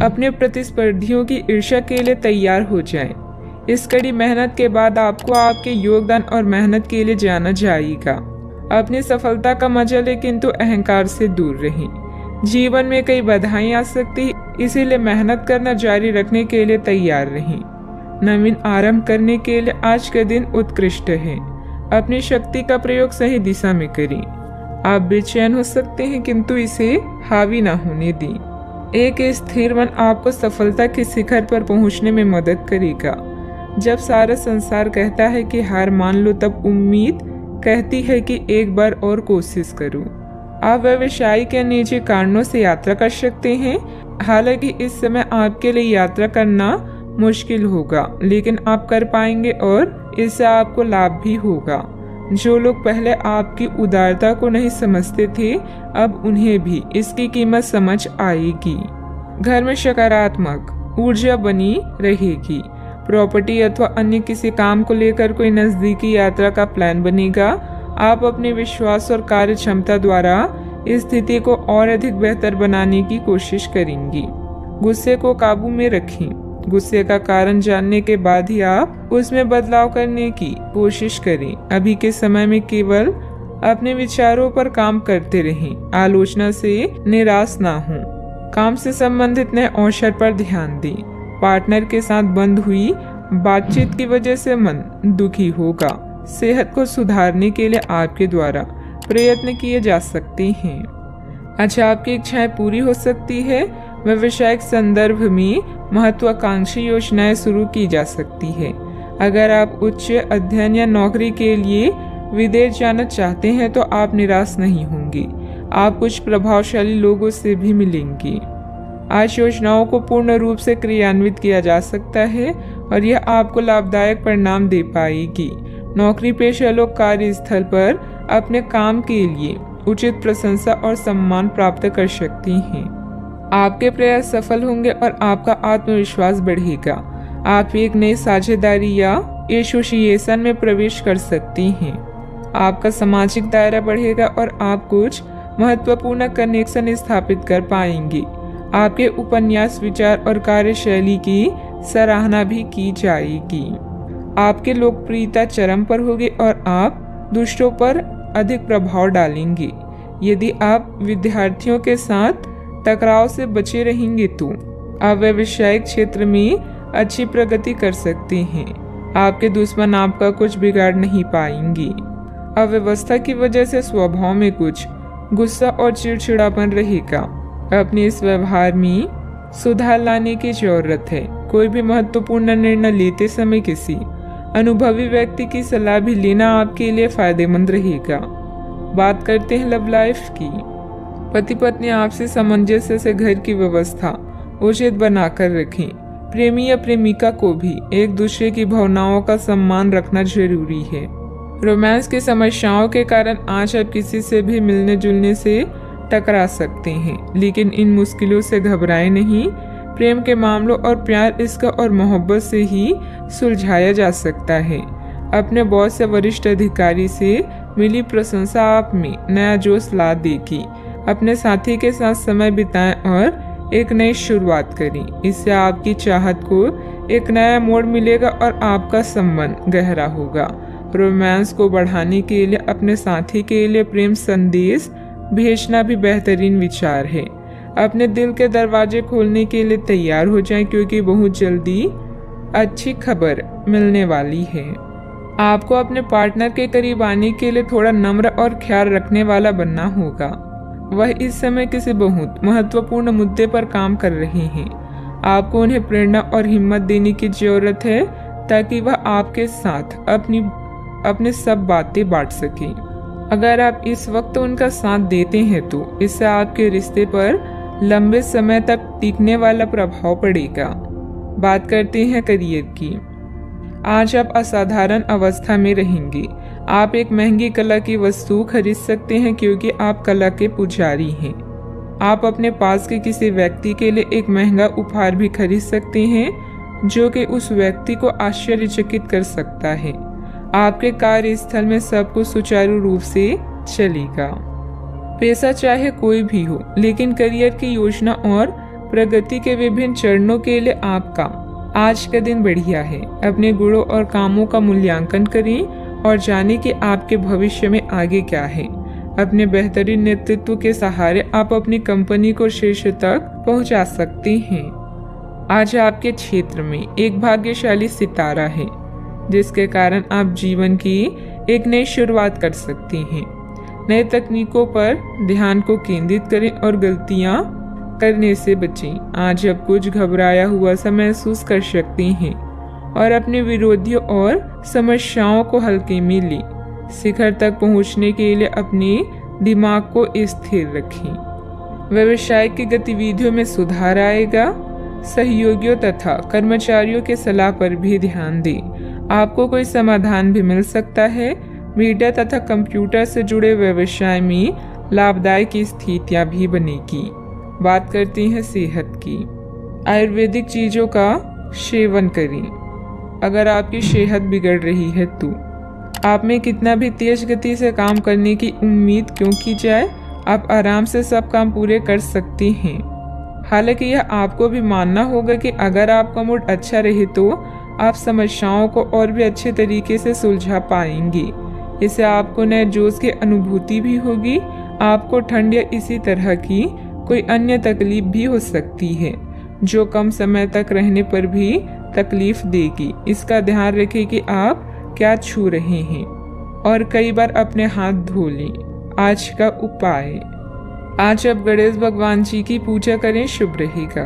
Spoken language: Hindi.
अपने प्रतिस्पर्धियों की ईर्ष्या के लिए तैयार हो जाएं। इस कड़ी मेहनत के बाद आपको आपके योगदान और मेहनत के लिए जाना जाएगा। अपनी सफलता का मजा लें, किंतु अहंकार से दूर रहें। जीवन में कई बाधाएं आ सकती, इसीलिए मेहनत करना जारी रखने के लिए तैयार रहें। नवीन आरंभ करने के लिए आज का दिन उत्कृष्ट है। अपनी शक्ति का प्रयोग सही दिशा में करें। आप बेचैन हो सकते हैं, किंतु इसे हावी ना होने दें। एक स्थिर मन आपको सफलता के शिखर पर पहुंचने में मदद करेगा। जब सारा संसार कहता है कि हार मान लो, तब उम्मीद कहती है कि एक बार और कोशिश करो। आप व्यवसायिक या निजी कारणों से यात्रा कर सकते हैं। हालांकि इस समय आपके लिए यात्रा करना मुश्किल होगा, लेकिन आप कर पाएंगे और इससे आपको लाभ भी होगा। जो लोग पहले आपकी उदारता को नहीं समझते थे, अब उन्हें भी इसकी कीमत समझ आएगी। घर में सकारात्मक ऊर्जा बनी रहेगी। प्रॉपर्टी अथवा अन्य किसी काम को लेकर कोई नजदीकी यात्रा का प्लान बनेगा। आप अपने विश्वास और कार्य क्षमता द्वारा स्थिति को और अधिक बेहतर बनाने की कोशिश करेंगी। गुस्से को काबू में रखें। गुस्से का कारण जानने के बाद ही आप उसमें बदलाव करने की कोशिश करें। अभी के समय में केवल अपने विचारों पर काम करते रहें। आलोचना से निराश ना हो। काम से संबंधित नए अवसर पर ध्यान दें। पार्टनर के साथ बंद हुई बातचीत की वजह से मन दुखी होगा। सेहत को सुधारने के लिए आपके द्वारा प्रयत्न किए जा सकते हैं। अच्छा, आपकी इच्छाएं पूरी हो सकती है। व्यावसायिक संदर्भ में महत्वाकांक्षी योजनाएं शुरू की जा सकती है। अगर आप उच्च अध्ययन या नौकरी के लिए विदेश जाना चाहते हैं तो आप निराश नहीं होंगे। आप कुछ प्रभावशाली लोगों से भी मिलेंगे। आज योजनाओं को पूर्ण रूप से क्रियान्वित किया जा सकता है और यह आपको लाभदायक परिणाम दे पाएगी। नौकरी पेशा लोग कार्यस्थल पर अपने काम के लिए उचित प्रशंसा और सम्मान प्राप्त कर सकते हैं। आपके प्रयास सफल होंगे और आपका आत्मविश्वास बढ़ेगा। आप एक नई साझेदारी या एसोसिएशन में प्रवेश कर सकती हैं। आपका सामाजिक दायरा बढ़ेगा और आप कुछ महत्वपूर्ण कनेक्शन स्थापित कर पाएंगे। आपके उपन्यास, विचार और कार्यशैली की सराहना भी की जाएगी। आपकी लोकप्रियता चरम पर होगी और आप दूसरों पर अधिक प्रभाव डालेंगे। यदि आप विद्यार्थियों के साथ टकराव से बचे रहेंगे तो आप व्यावसायिक क्षेत्र में अच्छी प्रगति कर सकते हैं। आपके दुश्मन आपका कुछ बिगाड़ नहीं पाएंगे। अव्यवस्था की वजह से स्वभाव में कुछ गुस्सा और चिड़चिड़ापन रहेगा। अपने इस व्यवहार में सुधार लाने की जरूरत है। कोई भी महत्वपूर्ण निर्णय लेते समय किसी अनुभवी व्यक्ति की सलाह भी लेना आपके लिए फायदेमंद रहेगा। बात करते हैं लव लाइफ की। पति पत्नी आपसी सामंजस्य से घर की व्यवस्था उचित बनाकर रखें। प्रेमी या प्रेमिका को भी एक दूसरे की भावनाओं का सम्मान रखना जरूरी है। रोमांस की समस्याओं के कारण आज आप किसी से भी मिलने जुलने से टकरा सकते हैं, लेकिन इन मुश्किलों से घबराएं नहीं। प्रेम के मामलों और प्यार, इश्क और मोहब्बत से ही सुलझाया जा सकता है। अपने बॉस या वरिष्ठ अधिकारी से मिली प्रशंसा आप में नया जोश ला देगी। अपने साथी के साथ समय बिताएं और एक नई शुरुआत करें। इससे आपकी चाहत को एक नया मोड़ मिलेगा और आपका संबंध गहरा होगा। रोमांस को बढ़ाने के लिए अपने साथी के लिए प्रेम संदेश भेजना भी बेहतरीन विचार है। अपने दिल के दरवाजे खोलने के लिए तैयार हो जाएं, क्योंकि बहुत जल्दी अच्छी खबर मिलने वाली है। आपको अपने पार्टनर के करीब आने के लिए थोड़ा नम्र और ख्याल रखने वाला बनना होगा। वह इस समय किसी बहुत महत्वपूर्ण मुद्दे पर काम कर रहे हैं। आपको उन्हें प्रेरणा और हिम्मत देने की जरूरत है ताकि वह आपके साथ अपनी सब बातें बांट सके। अगर आप इस वक्त उनका साथ देते हैं तो इससे आपके रिश्ते पर लंबे समय तक टिकने वाला प्रभाव पड़ेगा। बात करते हैं करियर की। आज आप असाधारण अवस्था में रहेंगे। आप एक महंगी कला की वस्तु खरीद सकते हैं क्योंकि आप कला के पुजारी हैं। आप अपने पास के किसी व्यक्ति के लिए एक महंगा उपहार भी खरीद सकते हैं जो कि उस व्यक्ति को आश्चर्यचकित कर सकता है। आपके कार्यस्थल में सब कुछ सुचारू रूप से चलेगा। पेशा चाहे कोई भी हो, लेकिन करियर की योजना और प्रगति के विभिन्न चरणों के लिए आपका आज का दिन बढ़िया है। अपने गुणों और कामों का मूल्यांकन करें और जानें कि आपके भविष्य में आगे क्या है। अपने बेहतरीन नेतृत्व के सहारे आप अपनी कंपनी को शीर्ष तक पहुंचा सकते हैं। आज आपके क्षेत्र में एक भाग्यशाली सितारा है, जिसके कारण आप जीवन की एक नई शुरुआत कर सकते हैं। नए तकनीकों पर ध्यान को केंद्रित करें और गलतियां करने से बचें। आज आप कुछ घबराया हुआ सा महसूस कर सकते हैं और अपने विरोधियों और समस्याओं को हल्के में लें। शिखर तक पहुंचने के लिए अपने दिमाग को स्थिर रखें। व्यवसाय की गतिविधियों में सुधार आएगा। सहयोगियों तथा कर्मचारियों के सलाह पर भी ध्यान दें। आपको कोई समाधान भी मिल सकता है। मीडिया तथा कंप्यूटर से जुड़े व्यवसाय में लाभदायक स्थितियां भी बनेगी। बात करते हैं सेहत की। आयुर्वेदिक चीजों का सेवन करें। अगर आपकी सेहत बिगड़ रही है तो आप में कितना भी तेज गति से काम करने की उम्मीद क्यों की जाए, आप आराम से सब काम पूरे कर सकते हैं। हालांकि यह आपको भी मानना होगा कि अगर आपका मूड अच्छा रहे तो आप समस्याओं को और भी अच्छे तरीके से सुलझा पाएंगे। इससे आपको नए जोश की अनुभूति भी होगी। आपको ठंड या इसी तरह की कोई अन्य तकलीफ भी हो सकती है जो कम समय तक रहने पर भी तकलीफ देगी। इसका ध्यान रखें कि आप क्या छू रहे हैं और कई बार अपने हाथ धो लें। आज का उपाय, आज आप गणेश भगवान जी की पूजा करें, शुभ रहेगा।